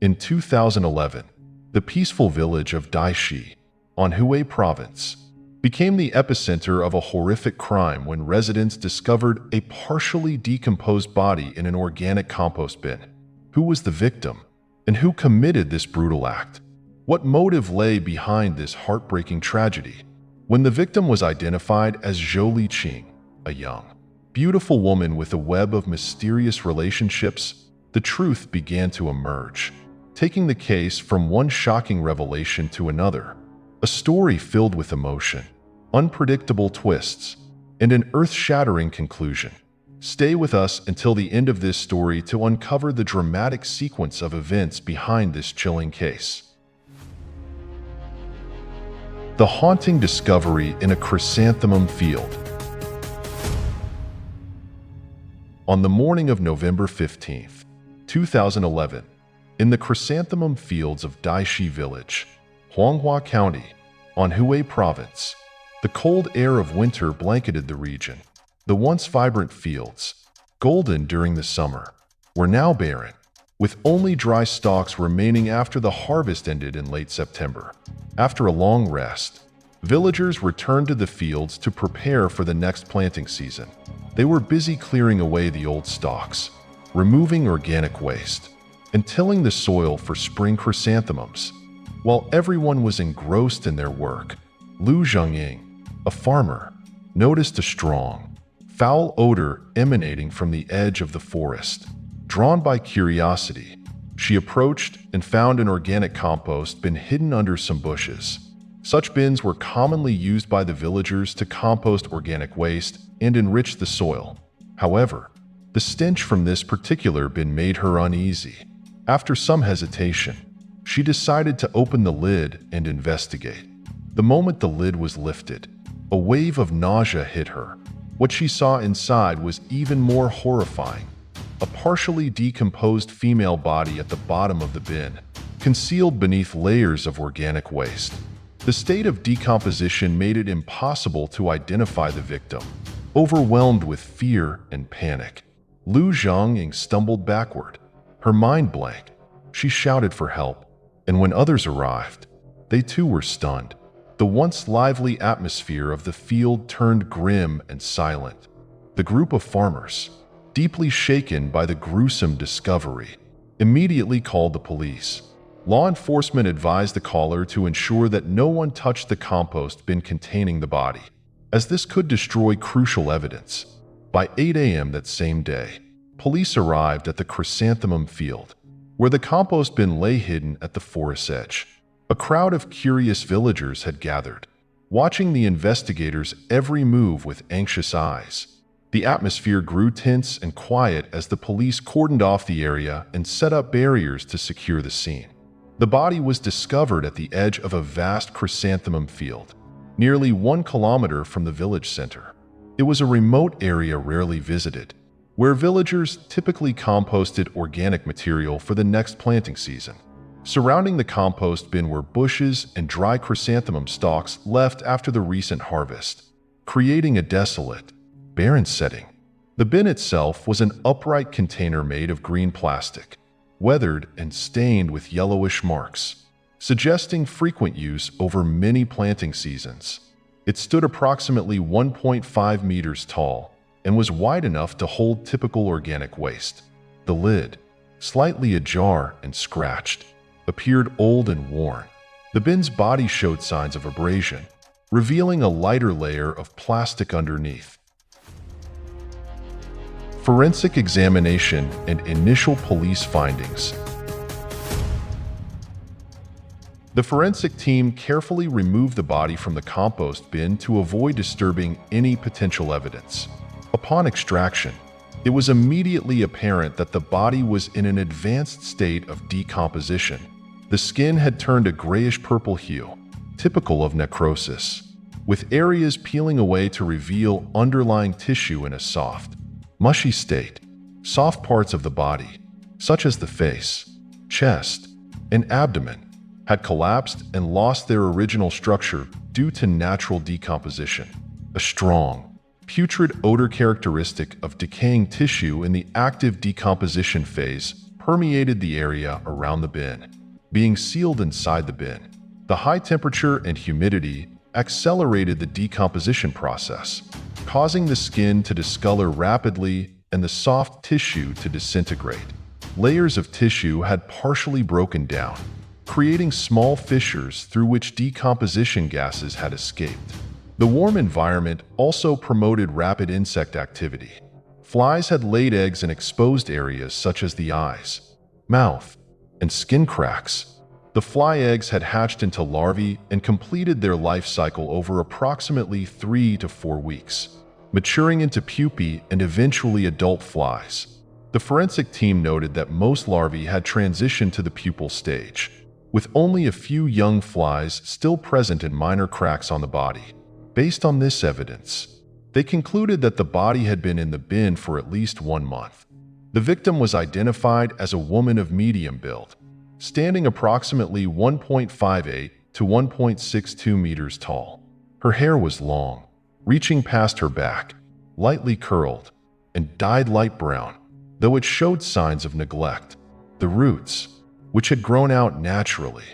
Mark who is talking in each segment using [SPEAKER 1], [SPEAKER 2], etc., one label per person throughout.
[SPEAKER 1] In 2011, the peaceful village of Dai Xi, Anhui Province, became the epicenter of a horrific crime when residents discovered a partially decomposed body in an organic compost bin. Who was the victim, and who committed this brutal act? What motive lay behind this heartbreaking tragedy? When the victim was identified as Zhou Li Qing, a young, beautiful woman with a web of mysterious relationships, the truth began to emerge, taking the case from one shocking revelation to another. A story filled with emotion, unpredictable twists, and an earth-shattering conclusion. Stay with us until the end of this story to uncover the dramatic sequence of events behind this chilling case. The haunting discovery in a chrysanthemum field. On the morning of November 15, 2011, in the chrysanthemum fields of Dai Xi Village, Huanghua County, Anhui Province, the cold air of winter blanketed the region. The once vibrant fields, golden during the summer, were now barren, with only dry stalks remaining after the harvest ended in late September. After a long rest, villagers returned to the fields to prepare for the next planting season. They were busy clearing away the old stalks, removing organic waste, and tilling the soil for spring chrysanthemums. While everyone was engrossed in their work, Lu Zhengying, a farmer, noticed a strong, foul odor emanating from the edge of the forest. Drawn by curiosity, she approached and found an organic compost bin hidden under some bushes. Such bins were commonly used by the villagers to compost organic waste and enrich the soil. However, the stench from this particular bin made her uneasy. After some hesitation, she decided to open the lid and investigate. The moment the lid was lifted, a wave of nausea hit her. What she saw inside was even more horrifying. A partially decomposed female body at the bottom of the bin, concealed beneath layers of organic waste. The state of decomposition made it impossible to identify the victim. Overwhelmed with fear and panic, Lu Zhengying stumbled backward, her mind blank. She shouted for help, and when others arrived, they too were stunned. The once lively atmosphere of the field turned grim and silent. The group of farmers, deeply shaken by the gruesome discovery, immediately called the police. Law enforcement advised the caller to ensure that no one touched the compost bin containing the body, as this could destroy crucial evidence. By 8 a.m. that same day, police arrived at the chrysanthemum field, where the compost bin lay hidden at the forest's edge. A crowd of curious villagers had gathered, watching the investigators' every move with anxious eyes. The atmosphere grew tense and quiet as the police cordoned off the area and set up barriers to secure the scene. The body was discovered at the edge of a vast chrysanthemum field, nearly 1 kilometer from the village center. It was a remote area rarely visited, where villagers typically composted organic material for the next planting season. Surrounding the compost bin were bushes and dry chrysanthemum stalks left after the recent harvest, creating a desolate, barren setting. The bin itself was an upright container made of green plastic, weathered and stained with yellowish marks, suggesting frequent use over many planting seasons. It stood approximately 1.5 meters tall and was wide enough to hold typical organic waste. The lid, slightly ajar and scratched, appeared old and worn. The bin's body showed signs of abrasion, revealing a lighter layer of plastic underneath. Forensic examination and initial police findings. The forensic team carefully removed the body from the compost bin to avoid disturbing any potential evidence. Upon extraction, it was immediately apparent that the body was in an advanced state of decomposition. The skin had turned a grayish-purple hue, typical of necrosis, with areas peeling away to reveal underlying tissue in a soft, mushy state. Soft parts of the body, such as the face, chest, and abdomen, had collapsed and lost their original structure due to natural decomposition. A strong, putrid odor characteristic of decaying tissue in the active decomposition phase permeated the area around the bin, being sealed inside the bin. The high temperature and humidity accelerated the decomposition process, causing the skin to discolor rapidly and the soft tissue to disintegrate. Layers of tissue had partially broken down, creating small fissures through which decomposition gases had escaped. The warm environment also promoted rapid insect activity. Flies had laid eggs in exposed areas such as the eyes, mouth, and skin cracks. The fly eggs had hatched into larvae and completed their life cycle over approximately 3 to 4 weeks, maturing into pupae and eventually adult flies. The forensic team noted that most larvae had transitioned to the pupal stage, with only a few young flies still present in minor cracks on the body. Based on this evidence, they concluded that the body had been in the bin for at least 1 month. The victim was identified as a woman of medium build, standing approximately 1.58 to 1.62 meters tall. Her hair was long, reaching past her back, lightly curled, and dyed light brown, though it showed signs of neglect. The roots, which had grown out naturally,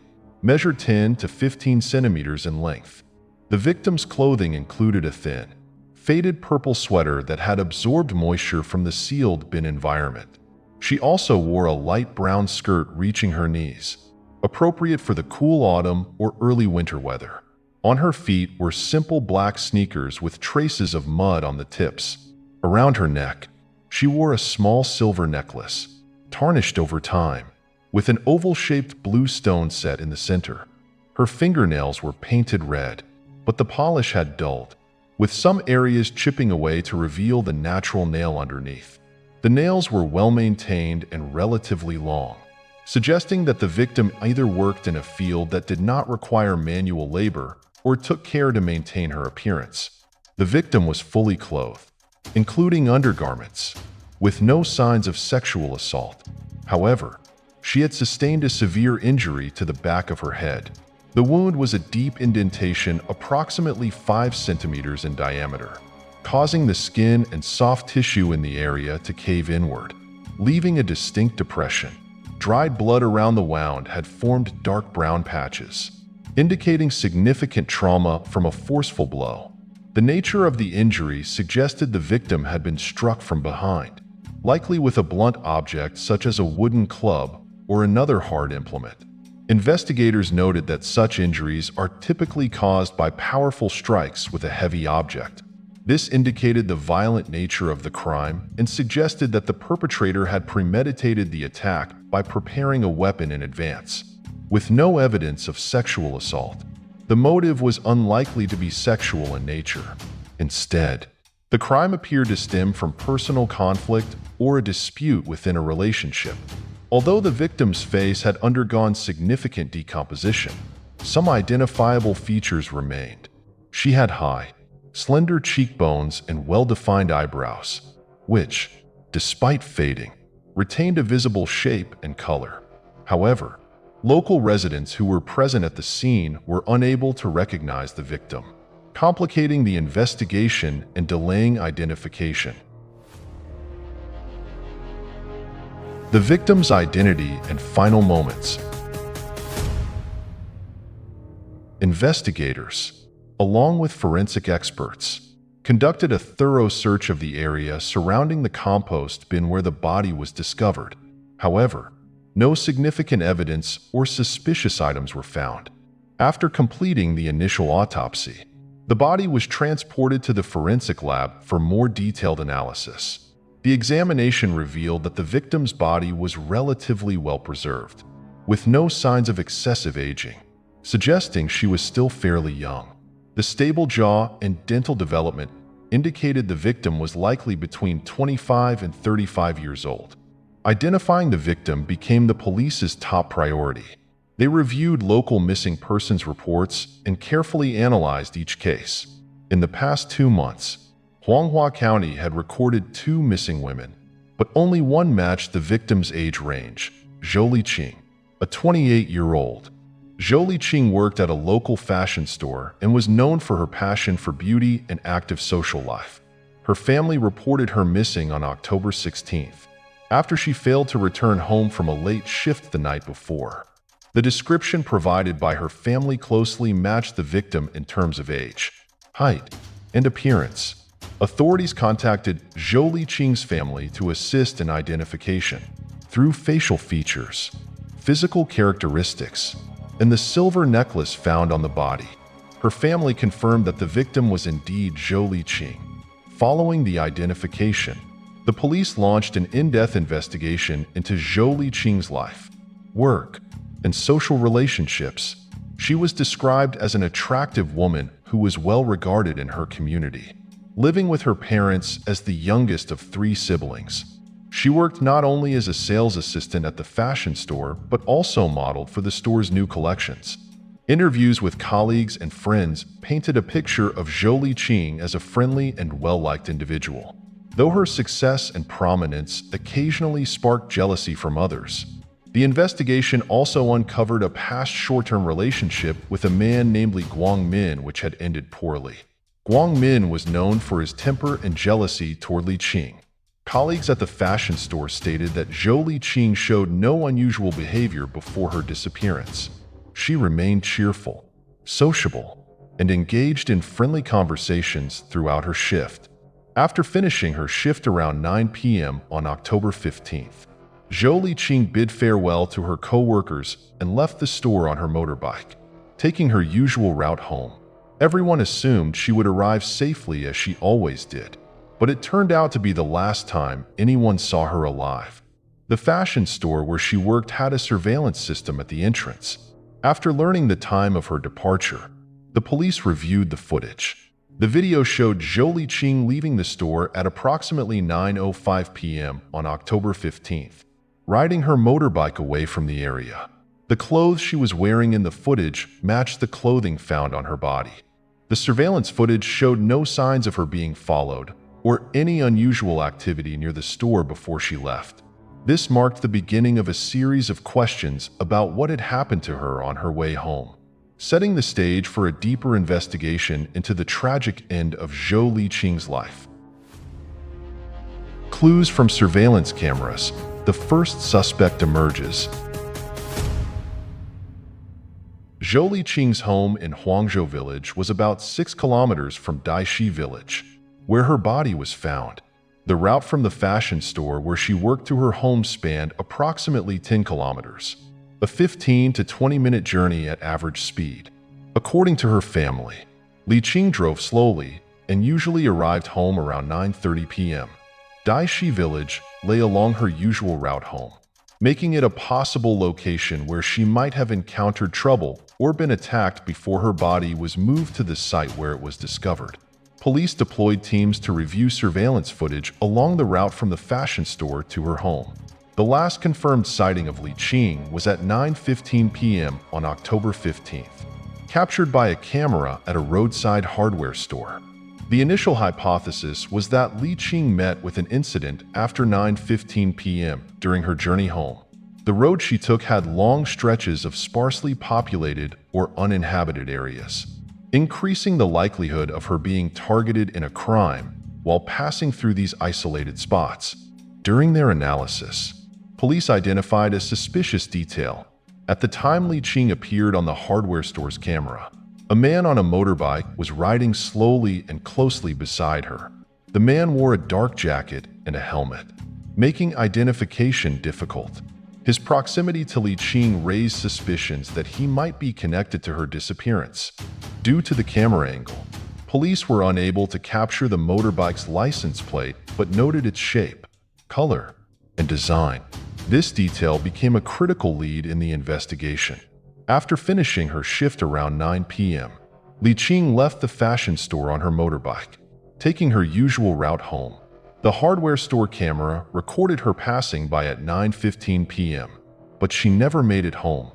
[SPEAKER 1] measured 10 to 15 centimeters in length. The victim's clothing included a thin, faded purple sweater that had absorbed moisture from the sealed bin environment. She also wore a light brown skirt reaching her knees, appropriate for the cool autumn or early winter weather. On her feet were simple black sneakers with traces of mud on the tips. Around her neck, she wore a small silver necklace, tarnished over time, with an oval-shaped blue stone set in the center. Her fingernails were painted red, but the polish had dulled, with some areas chipping away to reveal the natural nail underneath. The nails were well-maintained and relatively long, suggesting that the victim either worked in a field that did not require manual labor or took care to maintain her appearance. The victim was fully clothed, including undergarments, with no signs of sexual assault. However, she had sustained a severe injury to the back of her head. The wound was a deep indentation approximately 5 centimeters in diameter, causing the skin and soft tissue in the area to cave inward, leaving a distinct depression. Dried blood around the wound had formed dark brown patches, indicating significant trauma from a forceful blow. The nature of the injury suggested the victim had been struck from behind, likely with a blunt object such as a wooden club or another hard implement. Investigators noted that such injuries are typically caused by powerful strikes with a heavy object. This indicated the violent nature of the crime and suggested that the perpetrator had premeditated the attack by preparing a weapon in advance. With no evidence of sexual assault, the motive was unlikely to be sexual in nature. Instead, the crime appeared to stem from personal conflict or a dispute within a relationship. Although the victim's face had undergone significant decomposition, some identifiable features remained. She had high, slender cheekbones and well-defined eyebrows, which, despite fading, retained a visible shape and color. However, local residents who were present at the scene were unable to recognize the victim, complicating the investigation and delaying identification. The victim's identity and final moments. Investigators, along with forensic experts, conducted a thorough search of the area surrounding the compost bin where the body was discovered. However, no significant evidence or suspicious items were found. After completing the initial autopsy, the body was transported to the forensic lab for more detailed analysis. The examination revealed that the victim's body was relatively well preserved, with no signs of excessive aging, suggesting she was still fairly young. The stable jaw and dental development indicated the victim was likely between 25 and 35 years old. Identifying the victim became the police's top priority. They reviewed local missing persons reports and carefully analyzed each case. In the past 2 months, Huanghua County had recorded 2 missing women, but only one matched the victim's age range: Zhou Li Qing, a 28-year-old. Zhou Li Qing worked at a local fashion store and was known for her passion for beauty and active social life. Her family reported her missing on October 16th. after she failed to return home from a late shift the night before. The description provided by her family closely matched the victim in terms of age, height, and appearance. Authorities contacted Zhou Li Qing's family to assist in identification through facial features, physical characteristics, and the silver necklace found on the body. Her family confirmed that the victim was indeed Zhou Li Qing. Following the identification, the police launched an in-depth investigation into Zhou Li Qing's life, work, and social relationships. She was described as an attractive woman who was well regarded in her community, living with her parents as the youngest of 3 siblings. She worked not only as a sales assistant at the fashion store, but also modeled for the store's new collections. Interviews with colleagues and friends painted a picture of Zhou Li Qing as a friendly and well-liked individual, though her success and prominence occasionally sparked jealousy from others. The investigation also uncovered a past short-term relationship with a man named Guang Min, which had ended poorly. Guang Min was known for his temper and jealousy toward Li Qing. Colleagues at the fashion store stated that Zhou Li Qing showed no unusual behavior before her disappearance. She remained cheerful, sociable, and engaged in friendly conversations throughout her shift. After finishing her shift around 9 p.m. on October 15th, Zhou Li Qing bid farewell to her co-workers and left the store on her motorbike, taking her usual route home. Everyone assumed she would arrive safely as she always did, but it turned out to be the last time anyone saw her alive. The fashion store where she worked had a surveillance system at the entrance. After learning the time of her departure, the police reviewed the footage. The video showed Zhou Li Qing leaving the store at approximately 9:05 p.m. on October 15th, riding her motorbike away from the area. The clothes she was wearing in the footage matched the clothing found on her body. The surveillance footage showed no signs of her being followed or any unusual activity near the store before she left. This marked the beginning of a series of questions about what had happened to her on her way home, setting the stage for a deeper investigation into the tragic end of Zhou Li Qing's life. Clues from surveillance cameras. The first suspect emerges. Zhou Li Qing's home in Huangzhou village was about 6 kilometers from Dai Xi village, where her body was found. The route from the fashion store where she worked to her home spanned approximately 10 kilometers, a 15 to 20-minute journey at average speed. According to her family, Li Qing drove slowly and usually arrived home around 9:30 p.m. Dai Xi village lay along her usual route home, making it a possible location where she might have encountered trouble or been attacked before her body was moved to the site where it was discovered. Police deployed teams to review surveillance footage along the route from the fashion store to her home. The last confirmed sighting of Li Qing was at 9:15 p.m. on October 15th, captured by a camera at a roadside hardware store. The initial hypothesis was that Li Qing met with an incident after 9:15 p.m. during her journey home. The road she took had long stretches of sparsely populated or uninhabited areas, increasing the likelihood of her being targeted in a crime while passing through these isolated spots. During their analysis, police identified a suspicious detail. At the time Li Qing appeared on the hardware store's camera, a man on a motorbike was riding slowly and closely beside her. The man wore a dark jacket and a helmet, making identification difficult. His proximity to Li Qing raised suspicions that he might be connected to her disappearance. Due to the camera angle, police were unable to capture the motorbike's license plate but noted its shape, color, and design. This detail became a critical lead in the investigation. After finishing her shift around 9 p.m., Li Qing left the fashion store on her motorbike, taking her usual route home. The hardware store camera recorded her passing by at 9:15 p.m., but she never made it home.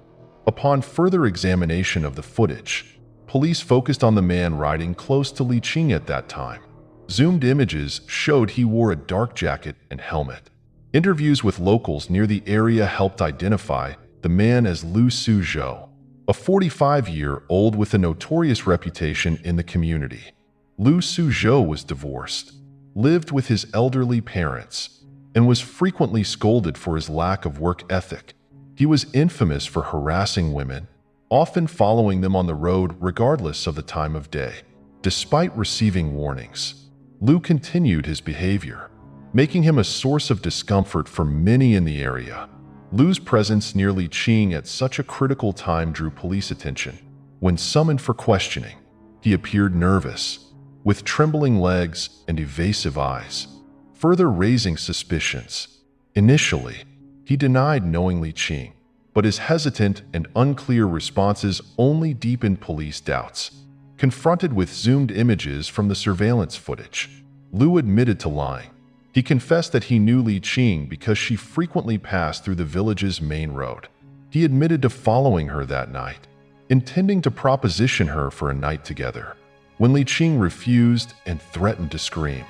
[SPEAKER 1] Upon further examination of the footage, police focused on the man riding close to Li Qing at that time. Zoomed images showed he wore a dark jacket and helmet. Interviews with locals near the area helped identify the man as Lu Suzhou, a 45-year-old with a notorious reputation in the community. Lu Suzhou was divorced, lived with his elderly parents, and was frequently scolded for his lack of work ethic. He was infamous for harassing women, often following them on the road regardless of the time of day. Despite receiving warnings, Lu continued his behavior, making him a source of discomfort for many in the area. Lu's presence near Li Qing at such a critical time drew police attention. When summoned for questioning, he appeared nervous, with trembling legs and evasive eyes, further raising suspicions. Initially, he denied knowing Li Qing, but his hesitant and unclear responses only deepened police doubts. Confronted with zoomed images from the surveillance footage, Lu admitted to lying. He confessed that he knew Li Qing because she frequently passed through the village's main road. He admitted to following her that night, intending to proposition her for a night together. When Li Qing refused and threatened to scream,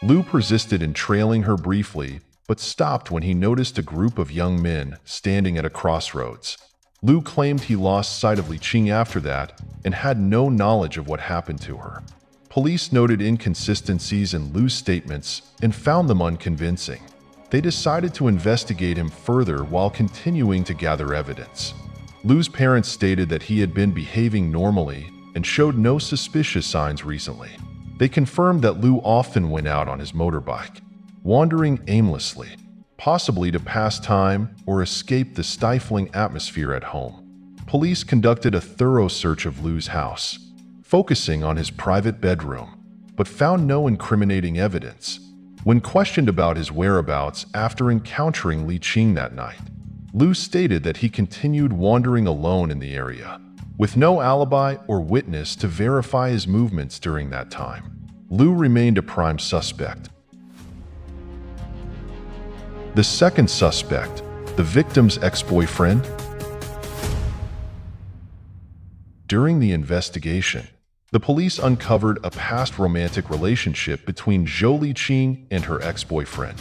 [SPEAKER 1] Lu persisted in trailing her briefly, but stopped when he noticed a group of young men standing at a crossroads. Lu claimed he lost sight of Li Qing after that and had no knowledge of what happened to her. Police noted inconsistencies in Lu's statements and found them unconvincing. They decided to investigate him further while continuing to gather evidence. Lu's parents stated that he had been behaving normally and showed no suspicious signs recently. They confirmed that Lu often went out on his motorbike, wandering aimlessly, possibly to pass time or escape the stifling atmosphere at home. Police conducted a thorough search of Lu's house, focusing on his private bedroom, but found no incriminating evidence. When questioned about his whereabouts after encountering Li Qing that night, Lu stated that he continued wandering alone in the area, with no alibi or witness to verify his movements during that time. Lu remained a prime suspect. The second suspect, the victim's ex-boyfriend. During the investigation, the police uncovered a past romantic relationship between Zhou Li Qing and her ex-boyfriend.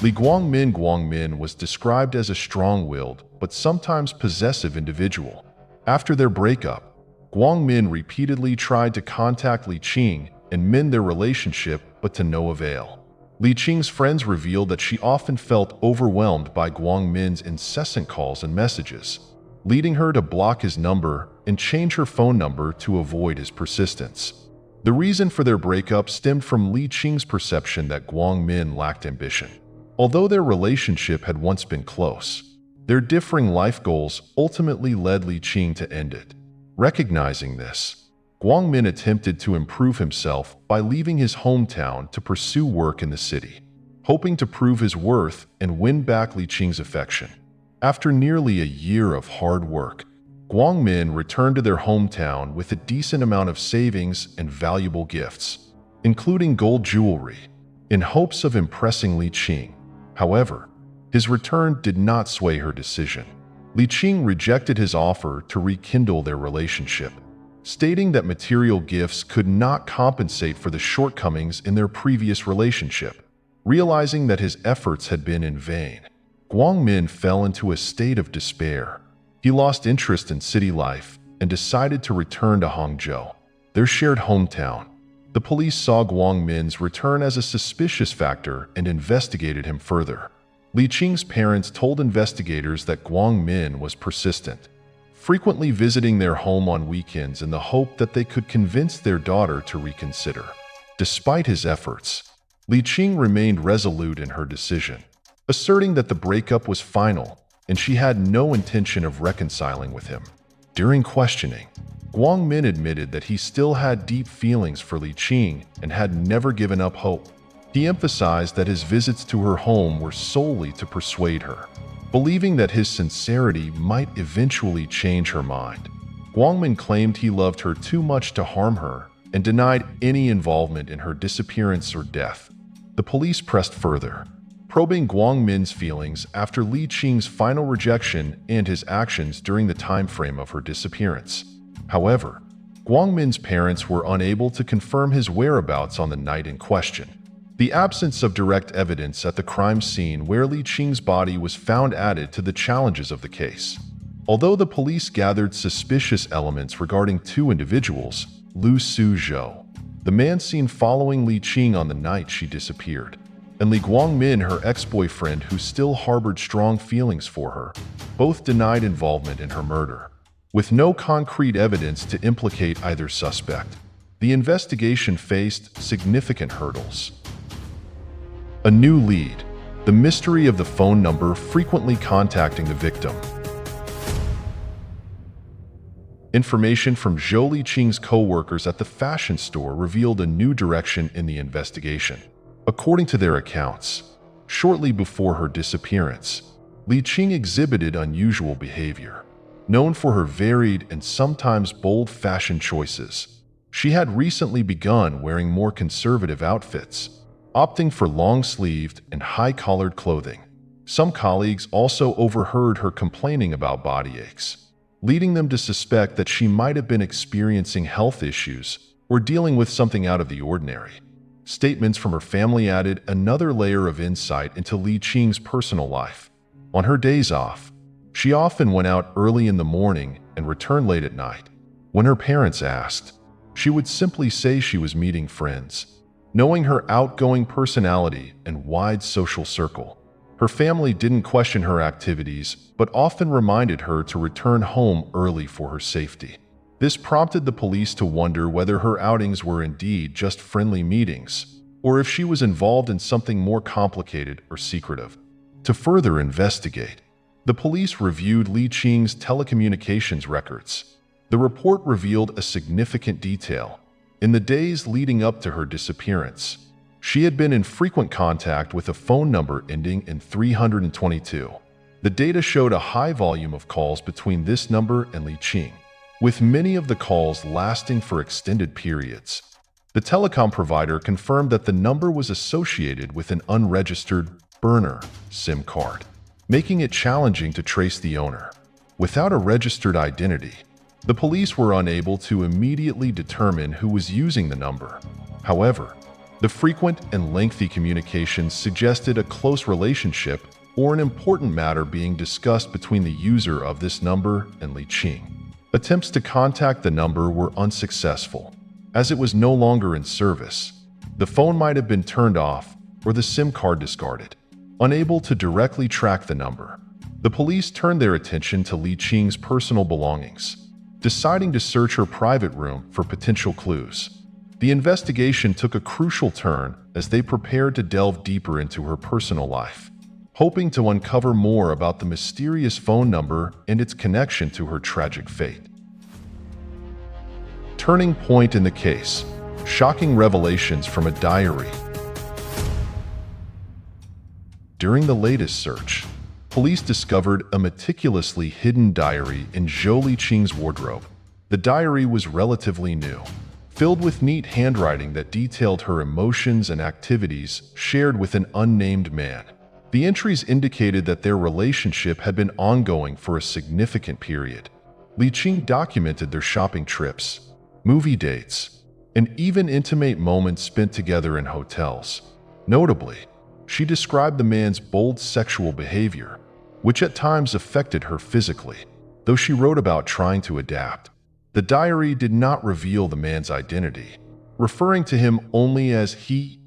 [SPEAKER 1] Li Guangmin was described as a strong-willed but sometimes possessive individual. After their breakup, Guangmin repeatedly tried to contact Li Qing and mend their relationship, but to no avail. Li Qing's friends revealed that she often felt overwhelmed by Guangmin's incessant calls and messages, leading her to block his number and change her phone number to avoid his persistence. The reason for their breakup stemmed from Li Qing's perception that Guangmin lacked ambition. Although their relationship had once been close, their differing life goals ultimately led Li Qing to end it. Recognizing this, Guangmin attempted to improve himself by leaving his hometown to pursue work in the city, hoping to prove his worth and win back Li Qing's affection. After nearly a year of hard work, Guangmin returned to their hometown with a decent amount of savings and valuable gifts, including gold jewelry, in hopes of impressing Li Qing. However, his return did not sway her decision. Li Qing rejected his offer to rekindle their relationship, stating that material gifts could not compensate for the shortcomings in their previous relationship. Realizing that his efforts had been in vain, Guangmin fell into a state of despair. He lost interest in city life and decided to return to Hangzhou, their shared hometown. The police saw Guangmin's return as a suspicious factor and investigated him further. Li Qing's parents told investigators that Guangmin was persistent, frequently visiting their home on weekends in the hope that they could convince their daughter to reconsider. Despite his efforts, Li Qing remained resolute in her decision, asserting that the breakup was final and she had no intention of reconciling with him. During questioning, Guangmin admitted that he still had deep feelings for Li Qing and had never given up hope. He emphasized that his visits to her home were solely to persuade her, believing that his sincerity might eventually change her mind. Guangmin claimed he loved her too much to harm her and denied any involvement in her disappearance or death. The police pressed further, probing Guangmin's feelings after Li Qing's final rejection and his actions during the time frame of her disappearance. However, Guangmin's parents were unable to confirm his whereabouts on the night in question. The absence of direct evidence at the crime scene where Li Qing's body was found added to the challenges of the case. Although the police gathered suspicious elements regarding two individuals, Lu Suzhou, the man seen following Li Qing on the night she disappeared, and Li Guangmin, her ex-boyfriend who still harbored strong feelings for her, both denied involvement in her murder. With no concrete evidence to implicate either suspect, the investigation faced significant hurdles. A new lead: the mystery of the phone number frequently contacting the victim. Information from Zhou Li Qing's co-workers at the fashion store revealed a new direction in the investigation. According to their accounts, shortly before her disappearance, Li Qing exhibited unusual behavior. Known for her varied and sometimes bold fashion choices, she had recently begun wearing more conservative outfits, opting for long-sleeved and high-collared clothing. Some colleagues also overheard her complaining about body aches, leading them to suspect that she might have been experiencing health issues or dealing with something out of the ordinary. Statements from her family added another layer of insight into Li Qing's personal life. On her days off, she often went out early in the morning and returned late at night. When her parents asked, she would simply say she was meeting friends. Knowing her outgoing personality and wide social circle, her family didn't question her activities, but often reminded her to return home early for her safety. This prompted the police to wonder whether her outings were indeed just friendly meetings, or if she was involved in something more complicated or secretive. To further investigate, the police reviewed Li Qing's telecommunications records. The report revealed a significant detail. In the days leading up to her disappearance, she had been in frequent contact with a phone number ending in 322. The data showed a high volume of calls between this number and Li Qing, with many of the calls lasting for extended periods. The telecom provider confirmed that the number was associated with an unregistered burner SIM card, making it challenging to trace the owner. Without a registered identity, the police were unable to immediately determine who was using the number. However, the frequent and lengthy communications suggested a close relationship or an important matter being discussed between the user of this number and Li Qing. Attempts to contact the number were unsuccessful, as it was no longer in service. The phone might have been turned off or the SIM card discarded. Unable to directly track the number, the police turned their attention to Li Qing's personal belongings, deciding to search her private room for potential clues. The investigation took a crucial turn as they prepared to delve deeper into her personal life, hoping to uncover more about the mysterious phone number and its connection to her tragic fate. Turning point in the case: shocking revelations from a diary. During the latest search, police discovered a meticulously hidden diary in Zhou Li Qing's wardrobe. The diary was relatively new, filled with neat handwriting that detailed her emotions and activities shared with an unnamed man. The entries indicated that their relationship had been ongoing for a significant period. Li Qing documented their shopping trips, movie dates, and even intimate moments spent together in hotels. Notably, she described the man's bold sexual behavior, which at times affected her physically. Though she wrote about trying to adapt, the diary did not reveal the man's identity, referring to him only as he,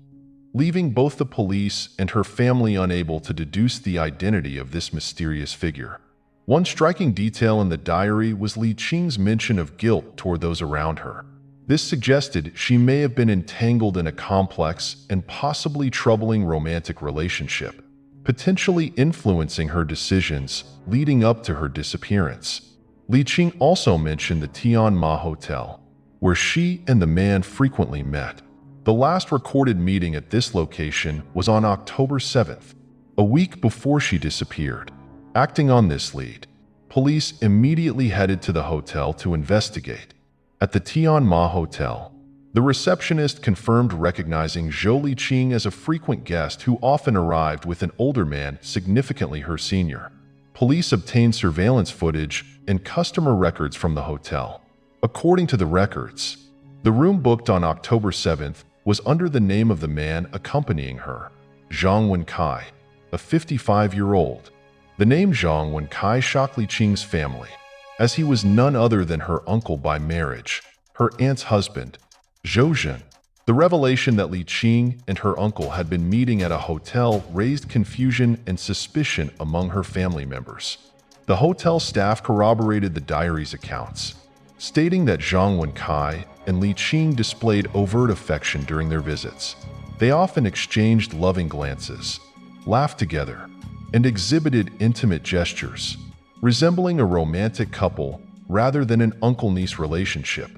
[SPEAKER 1] leaving both the police and her family unable to deduce the identity of this mysterious figure. One striking detail in the diary was Li Qing's mention of guilt toward those around her. This suggested she may have been entangled in a complex and possibly troubling romantic relationship, potentially influencing her decisions leading up to her disappearance. Li Qing also mentioned the Tian Ma Hotel, where she and the man frequently met. The last recorded meeting at this location was on October 7th, a week before she disappeared. Acting on this lead, police immediately headed to the hotel to investigate. At the Tian Ma Hotel, the receptionist confirmed recognizing Zhou Li Qing as a frequent guest who often arrived with an older man significantly her senior. Police obtained surveillance footage and customer records from the hotel. According to the records, the room booked on October 7th was under the name of the man accompanying her, Zhang Wenkai, a 55-year-old. The name Zhang Wenkai shocked Li Qing's family, as he was none other than her uncle by marriage, her aunt's husband, Zhou Zhen. The revelation that Li Qing and her uncle had been meeting at a hotel raised confusion and suspicion among her family members. The hotel staff corroborated the diary's accounts, stating that Zhang Wenkai and Li Qing displayed overt affection during their visits. They often exchanged loving glances, laughed together, and exhibited intimate gestures, resembling a romantic couple rather than an uncle-niece relationship.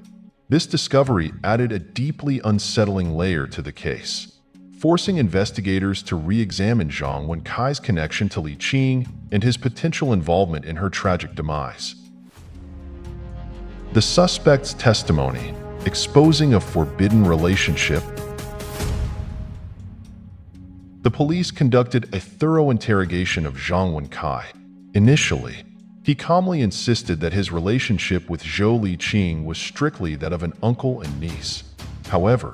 [SPEAKER 1] This discovery added a deeply unsettling layer to the case, forcing investigators to re-examine Zhang Wenkai's connection to Li Qing and his potential involvement in her tragic demise. The suspect's testimony, exposing a forbidden relationship. The police conducted a thorough interrogation of Zhang Wenkai. Initially, he calmly insisted that his relationship with Zhou Li Qing was strictly that of an uncle and niece. However,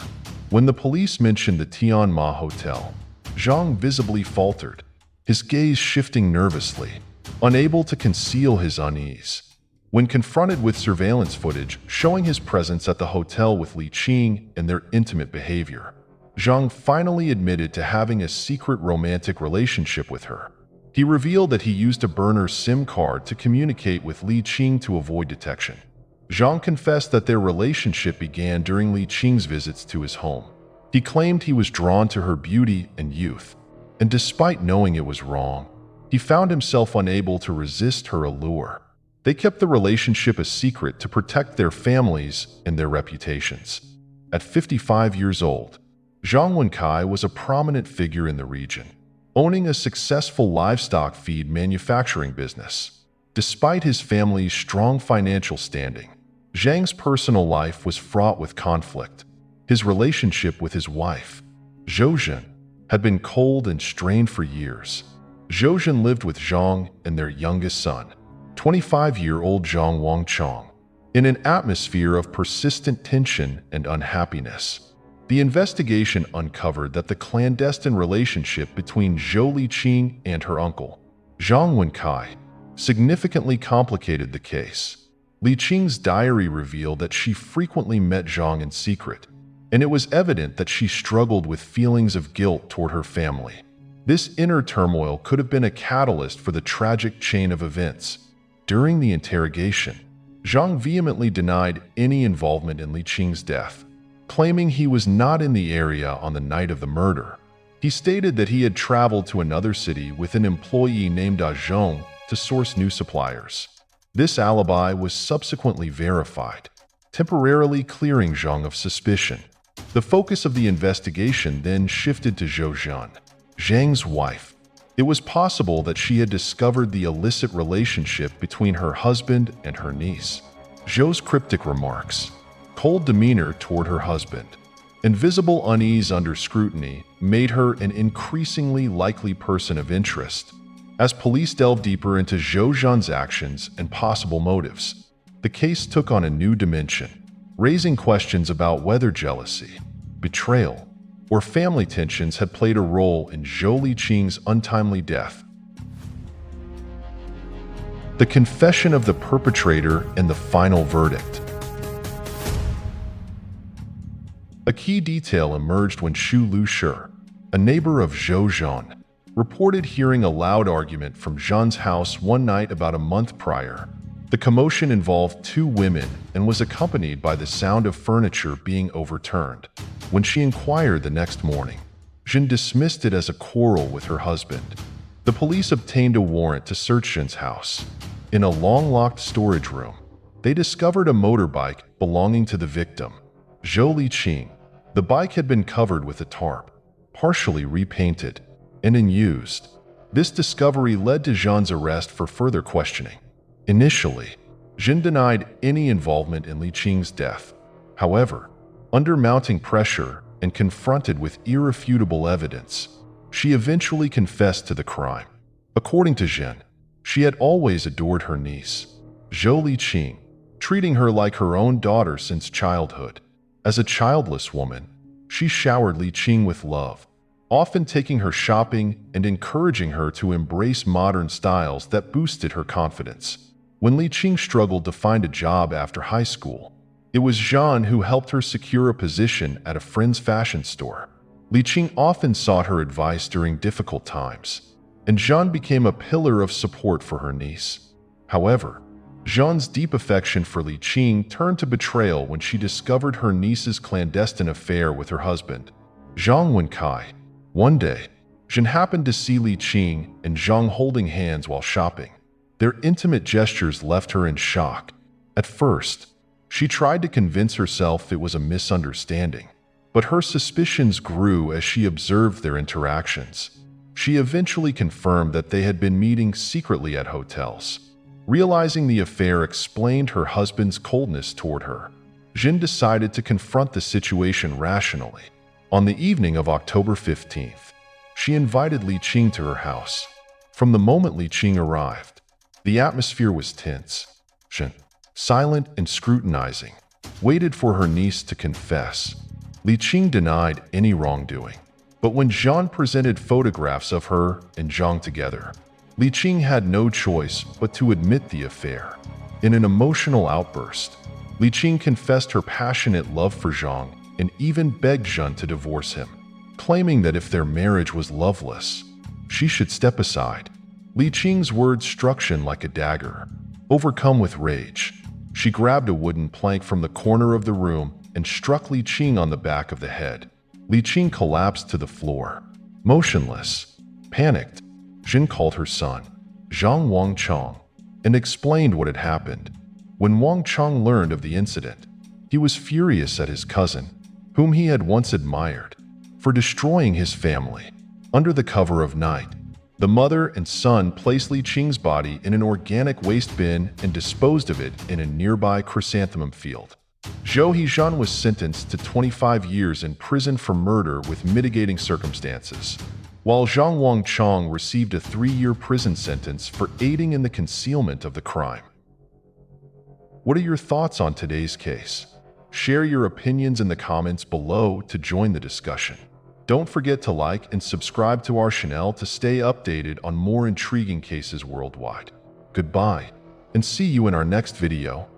[SPEAKER 1] when the police mentioned the Tianma Hotel, Zhang visibly faltered, his gaze shifting nervously, unable to conceal his unease. When confronted with surveillance footage showing his presence at the hotel with Li Qing and their intimate behavior, Zhang finally admitted to having a secret romantic relationship with her. He revealed that he used a burner SIM card to communicate with Li Qing to avoid detection. Zhang confessed that their relationship began during Li Qing's visits to his home. He claimed he was drawn to her beauty and youth, and despite knowing it was wrong, he found himself unable to resist her allure. They kept the relationship a secret to protect their families and their reputations. At 55 years old, Zhang Wenkai was a prominent figure in the region, owning a successful livestock feed manufacturing business. Despite his family's strong financial standing, Zhang's personal life was fraught with conflict. His relationship with his wife, Zhou, had been cold and strained for years. Zhou lived with Zhang and their youngest son, 25-year-old Zhang Wangchong, in an atmosphere of persistent tension and unhappiness. The investigation uncovered that the clandestine relationship between Zhou Li Qing and her uncle, Zhang Wenkai, significantly complicated the case. Li Qing's diary revealed that she frequently met Zhang in secret, and it was evident that she struggled with feelings of guilt toward her family. This inner turmoil could have been a catalyst for the tragic chain of events. During the interrogation, Zhang vehemently denied any involvement in Li Qing's death, claiming he was not in the area on the night of the murder. He stated that he had traveled to another city with an employee named Zhong to source new suppliers. This alibi was subsequently verified, temporarily clearing Zhang of suspicion. The focus of the investigation then shifted to Zhou, Zhang's wife. It was possible that she had discovered the illicit relationship between her husband and her niece. Zhou's cryptic remarks, cold demeanor toward her husband, and visible unease under scrutiny made her an increasingly likely person of interest. As police delved deeper into Zhou Zhan's actions and possible motives, the case took on a new dimension, raising questions about whether jealousy, betrayal, or family tensions had played a role in Zhou Li Qing's untimely death. The confession of the perpetrator and the final verdict. A key detail emerged when Xu Lushi, a neighbor of Zhou Zhan, reported hearing a loud argument from Zhan's house one night about a month prior. The commotion involved two women and was accompanied by the sound of furniture being overturned. When she inquired the next morning, Zhan dismissed it as a quarrel with her husband. The police obtained a warrant to search Zhan's house. In a long-locked storage room, they discovered a motorbike belonging to the victim, Zhou Li Qing. The bike had been covered with a tarp, partially repainted, and unused. This discovery led to Zhan's arrest for further questioning. Initially, Zhan denied any involvement in Li Qing's death. However, under mounting pressure and confronted with irrefutable evidence, she eventually confessed to the crime. According to Zhan, she had always adored her niece, Zhou Li Qing, treating her like her own daughter since childhood. As a childless woman, she showered Li Qing with love, often taking her shopping and encouraging her to embrace modern styles that boosted her confidence. When Li Qing struggled to find a job after high school, It was Zhan who helped her secure a position at a friend's fashion store. Li Qing often sought her advice during difficult times, and Zhan became a pillar of support for her niece. However, Zhan's deep affection for Li Qing turned to betrayal when she discovered her niece's clandestine affair with her husband, Zhang Wenkai. One day, Zhan happened to see Li Qing and Zhang holding hands while shopping. Their intimate gestures left her in shock. At first, she tried to convince herself it was a misunderstanding, but her suspicions grew as she observed their interactions. She eventually confirmed that they had been meeting secretly at hotels. Realizing the affair explained her husband's coldness toward her, Zhan decided to confront the situation rationally. On the evening of October 15th, she invited Li Qing to her house. From the moment Li Qing arrived, the atmosphere was tense. Zhan, silent and scrutinizing, waited for her niece to confess. Li Qing denied any wrongdoing, but when Zhan presented photographs of her and Zhang together, Li Qing had no choice but to admit the affair. In an emotional outburst, Li Qing confessed her passionate love for Zhang and even begged Zhan to divorce him, claiming that if their marriage was loveless, she should step aside. Li Qing's words struck Zhan like a dagger. Overcome with rage, she grabbed a wooden plank from the corner of the room and struck Li Qing on the back of the head. Li Qing collapsed to the floor. Motionless, panicked, Zhan called her son, Zhang Wangchang, and explained what had happened. When Wangchang learned of the incident, he was furious at his cousin, whom he had once admired, for destroying his family. Under the cover of night, the mother and son placed Li Qing's body in an organic waste bin and disposed of it in a nearby chrysanthemum field. Zhou Li was sentenced to 25 years in prison for murder with mitigating circumstances, while Zhang Wangchang received a 3-year prison sentence for aiding in the concealment of the crime. What are your thoughts on today's case? Share your opinions in the comments below to join the discussion. Don't forget to like and subscribe to our channel to stay updated on more intriguing cases worldwide. Goodbye, and see you in our next video.